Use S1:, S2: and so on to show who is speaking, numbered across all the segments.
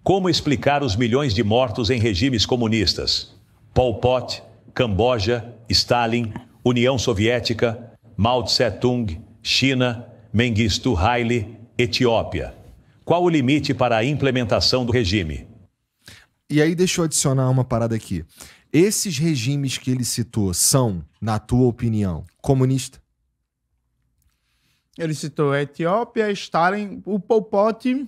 S1: Como explicar os milhões de mortos em regimes comunistas? Pol Pot, Camboja, Stalin, União Soviética, Mao Tse-tung, China, Mengistu Haile, Etiópia. Qual o limite para a implementação do regime?
S2: E aí deixa eu adicionar uma parada aqui. Esses regimes que ele citou são, na tua opinião, comunistas?
S3: Ele citou a Etiópia, Stalin, o Pol Pot.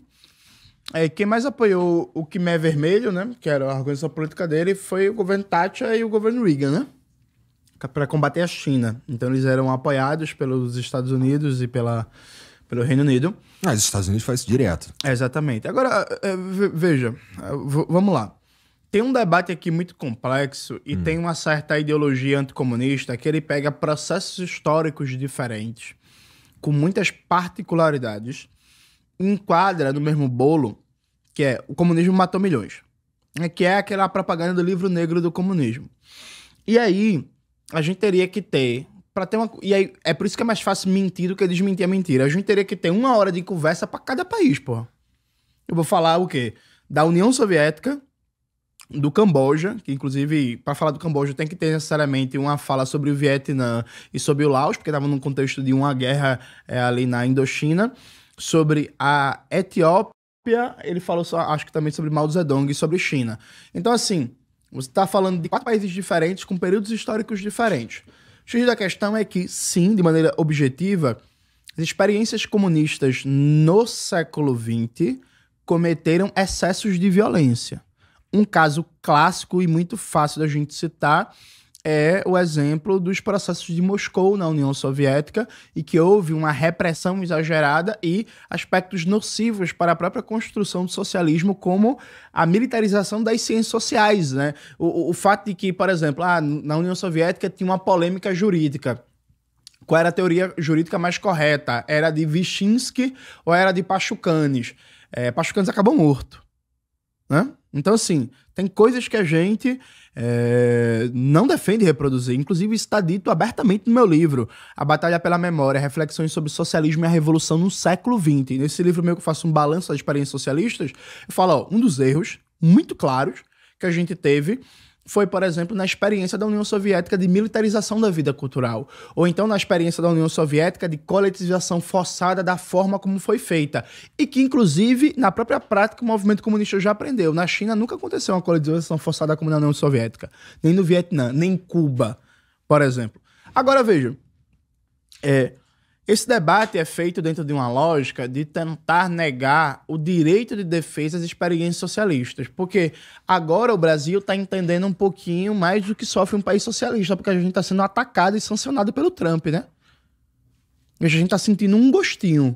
S3: Quem mais apoiou o Khmer Vermelho, né, que era a organização política dele, foi o governo Thatcher e o governo Reagan, né, para combater a China. Então eles eram apoiados pelos Estados Unidos e pelo Reino Unido.
S2: Os Estados Unidos faz isso direto.
S3: Exatamente. Agora, veja, vamos lá. Tem um debate aqui muito complexo e tem uma certa ideologia anticomunista que ele pega processos históricos diferentes, com muitas particularidades, enquadra no mesmo bolo, que é o comunismo matou milhões, que é aquela propaganda do livro negro do comunismo. E aí, a gente teria que ter, e aí, é por isso que é mais fácil mentir do que desmentir a mentira. A gente teria que ter 1 hora de conversa para cada país, pô. Eu vou falar o quê? Da União Soviética, do Camboja, que inclusive, para falar do Camboja, tem que ter necessariamente uma fala sobre o Vietnã e sobre o Laos, porque estava num contexto de uma guerra ali na Indochina. Sobre a Etiópia, ele falou só, acho que também sobre Mao Zedong e sobre China. Então, assim, você está falando de 4 países diferentes com períodos históricos diferentes. O X da questão é que, sim, de maneira objetiva, as experiências comunistas no século XX cometeram excessos de violência. Um caso clássico e muito fácil da gente citar é o exemplo dos processos de Moscou na União Soviética, e que houve uma repressão exagerada e aspectos nocivos para a própria construção do socialismo, como a militarização das ciências sociais, né? O fato de que, por exemplo, na União Soviética tinha uma polêmica jurídica. Qual era a teoria jurídica mais correta? Era de Vyshinsky ou era de Pachucanes? Pachucanes acabou morto, né? Então, assim, tem coisas que a gente não defende reproduzir. Inclusive, isso está dito abertamente no meu livro, A Batalha pela Memória, Reflexões sobre o Socialismo e a Revolução no Século XX. Nesse livro meu que eu faço um balanço das experiências socialistas, eu falo, um dos erros muito claros que a gente teve foi, por exemplo, na experiência da União Soviética de militarização da vida cultural. Ou então na experiência da União Soviética de coletivização forçada da forma como foi feita. E que, inclusive, na própria prática, o movimento comunista já aprendeu. Na China nunca aconteceu uma coletivização forçada como na União Soviética. Nem no Vietnã, nem em Cuba, por exemplo. Agora, veja. Esse debate é feito dentro de uma lógica de tentar negar o direito de defesa às experiências socialistas. Porque agora o Brasil está entendendo um pouquinho mais do que sofre um país socialista, porque a gente está sendo atacado e sancionado pelo Trump, né? E a gente está sentindo um gostinho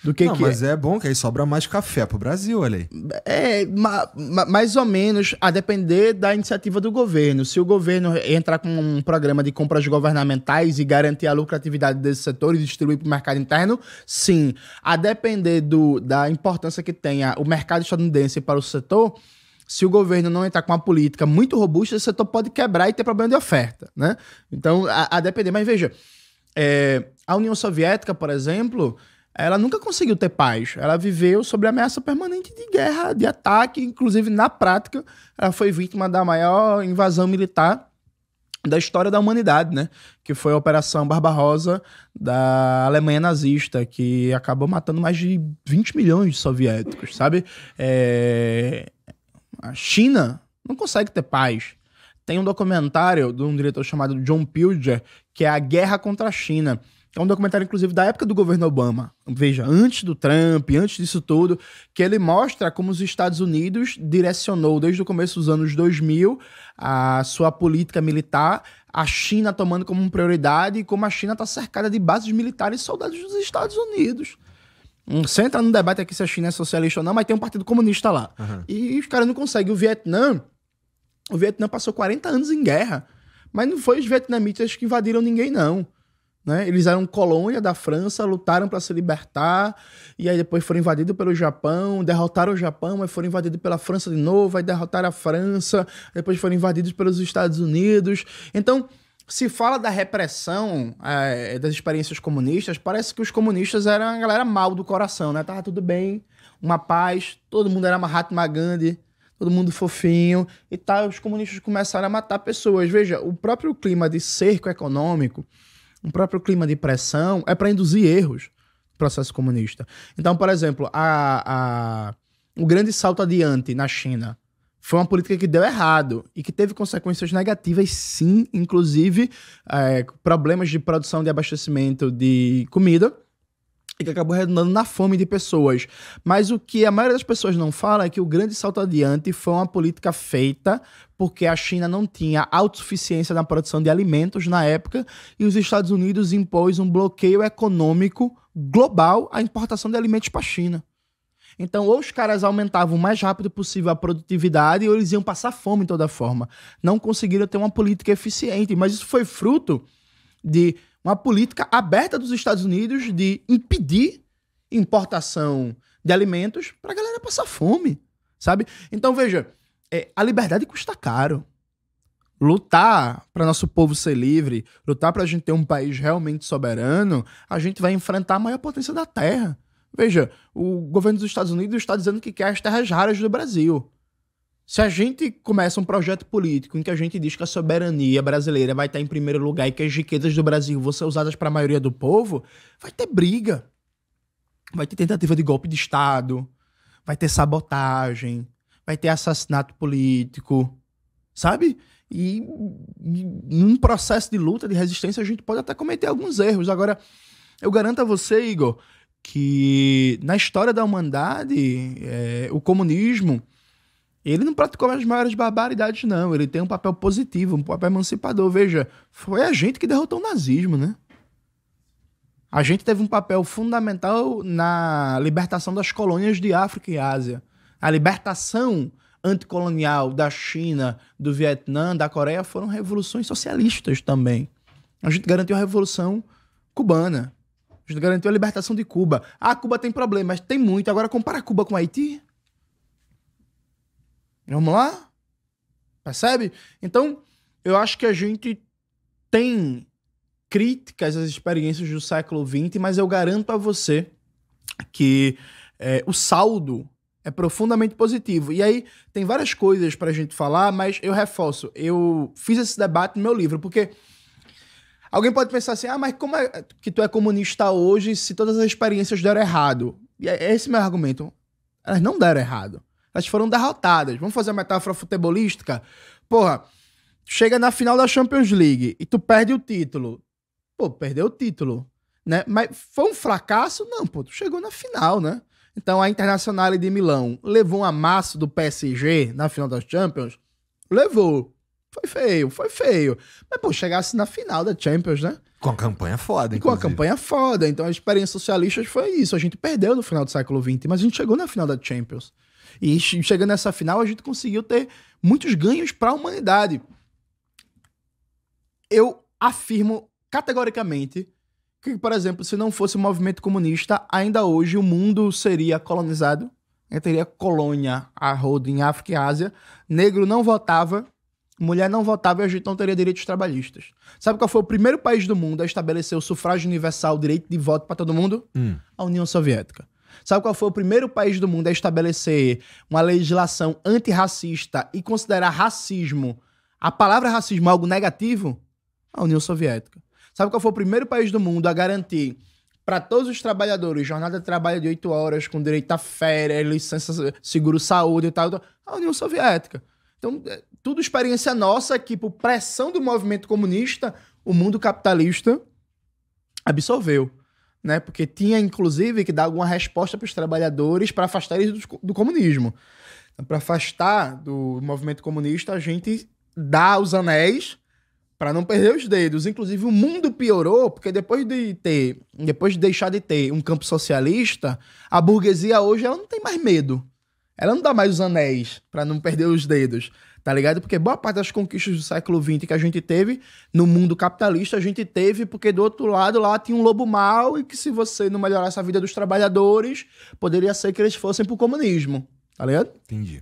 S3: do que
S2: mas é bom que aí sobra mais café pro Brasil, olha aí.
S3: Mais ou menos, a depender da iniciativa do governo. Se o governo entrar com um programa de compras governamentais e garantir a lucratividade desse setor e distribuir para o mercado interno, sim. A depender da importância que tenha o mercado estadunidense para o setor, se o governo não entrar com uma política muito robusta, esse setor pode quebrar e ter problema de oferta, né? Então, a depender. Mas veja, a União Soviética, por exemplo, ela nunca conseguiu ter paz. Ela viveu sob ameaça permanente de guerra, de ataque. Inclusive, na prática, ela foi vítima da maior invasão militar da história da humanidade, né? Que foi a Operação Barbarossa da Alemanha nazista, que acabou matando mais de 20 milhões de soviéticos, sabe? A China não consegue ter paz. Tem um documentário de um diretor chamado John Pilger, que é A Guerra contra a China. É um documentário, inclusive, da época do governo Obama. Veja, antes do Trump, antes disso tudo, que ele mostra como os Estados Unidos direcionou, desde o começo dos anos 2000, a sua política militar, a China tomando como prioridade, e como a China está cercada de bases militares e soldados dos Estados Unidos. Você entra no debate aqui se a China é socialista ou não, mas tem um partido comunista lá. Uhum. E os caras não conseguem. O Vietnã passou 40 anos em guerra, mas não foi os vietnamitas que invadiram ninguém, não. Né? Eles eram colônia da França, lutaram para se libertar, e aí depois foram invadidos pelo Japão, derrotaram o Japão, mas foram invadidos pela França de novo, aí derrotaram a França, depois foram invadidos pelos Estados Unidos. Então, se fala da repressão das experiências comunistas, parece que os comunistas eram a galera mal do coração, né? Tava tudo bem, uma paz, todo mundo era Mahatma Gandhi, todo mundo fofinho e tal. Os comunistas começaram a matar pessoas. Veja, o próprio clima de cerco econômico, o próprio clima de pressão é para induzir erros no processo comunista. Então, por exemplo, o grande salto adiante na China foi uma política que deu errado e que teve consequências negativas, sim, inclusive problemas de produção de abastecimento de comida, e que acabou redundando na fome de pessoas. Mas o que a maioria das pessoas não fala é que o grande salto adiante foi uma política feita porque a China não tinha autossuficiência na produção de alimentos na época e os Estados Unidos impôs um bloqueio econômico global à importação de alimentos para a China. Então, ou os caras aumentavam o mais rápido possível a produtividade ou eles iam passar fome de toda forma. Não conseguiram ter uma política eficiente, mas isso foi fruto de uma política aberta dos Estados Unidos de impedir importação de alimentos para a galera passar fome, sabe? Então, veja, a liberdade custa caro. Lutar para nosso povo ser livre, lutar para a gente ter um país realmente soberano, a gente vai enfrentar a maior potência da Terra. Veja, o governo dos Estados Unidos está dizendo que quer as terras raras do Brasil. Se a gente começa um projeto político em que a gente diz que a soberania brasileira vai estar em primeiro lugar e que as riquezas do Brasil vão ser usadas para a maioria do povo, vai ter briga. Vai ter tentativa de golpe de Estado, vai ter sabotagem, vai ter assassinato político, sabe? E num processo de luta, de resistência, a gente pode até cometer alguns erros. Agora, eu garanto a você, Igor, que na história da humanidade, o comunismo, ele não praticou as maiores barbaridades, não. Ele tem um papel positivo, um papel emancipador. Veja, foi a gente que derrotou o nazismo, né? A gente teve um papel fundamental na libertação das colônias de África e Ásia. A libertação anticolonial da China, do Vietnã, da Coreia foram revoluções socialistas também. A gente garantiu a Revolução Cubana. A gente garantiu a libertação de Cuba. Ah, Cuba tem problemas, tem muito. Agora compara Cuba com Haiti. Vamos lá? Percebe? Então, eu acho que a gente tem críticas às experiências do século XX, mas eu garanto a você que o saldo é profundamente positivo. E aí, tem várias coisas pra gente falar, mas eu reforço. Eu fiz esse debate no meu livro, porque alguém pode pensar assim, mas como é que tu é comunista hoje se todas as experiências deram errado? E é esse meu argumento. Elas não deram errado. Elas foram derrotadas. Vamos fazer a metáfora futebolística? Porra, chega na final da Champions League e tu perde o título. Pô, perdeu o título, né? Mas foi um fracasso? Não, pô, tu chegou na final, né? Então a Internazionale de Milão levou um amasso do PSG na final das Champions? Levou. Foi feio. Mas, pô, chegasse na final da Champions, né?
S2: Com a campanha foda,
S3: Com a campanha foda. Então a experiência socialista foi isso. A gente perdeu no final do século XX, mas a gente chegou na final da Champions. E chegando nessa final, a gente conseguiu ter muitos ganhos para a humanidade. Eu afirmo categoricamente que, por exemplo, se não fosse o movimento comunista, ainda hoje o mundo seria colonizado, teria colônia a rodo em África e Ásia, negro não votava, mulher não votava e a gente não teria direitos trabalhistas. Sabe qual foi o primeiro país do mundo a estabelecer o sufrágio universal, o direito de voto para todo mundo? A União Soviética. Sabe qual foi o primeiro país do mundo a estabelecer uma legislação antirracista e considerar racismo, a palavra racismo, algo negativo? A União Soviética. Sabe qual foi o primeiro país do mundo a garantir para todos os trabalhadores jornada de trabalho de 8 horas, com direito a férias, licença, seguro-saúde e tal? A União Soviética. Então, tudo experiência nossa que, por pressão do movimento comunista, o mundo capitalista absorveu. Né? Porque tinha, inclusive, que dar alguma resposta para os trabalhadores para afastar eles do comunismo. Então, para afastar do movimento comunista, a gente dá os anéis para não perder os dedos. Inclusive, o mundo piorou, porque depois de deixar de ter um campo socialista, a burguesia hoje ela não tem mais medo. Ela não dá mais os anéis para não perder os dedos. Tá ligado? Porque boa parte das conquistas do século XX que a gente teve no mundo capitalista, a gente teve porque do outro lado lá tinha um lobo mau e que se você não melhorasse a vida dos trabalhadores, poderia ser que eles fossem pro comunismo. Tá ligado?
S2: Entendi.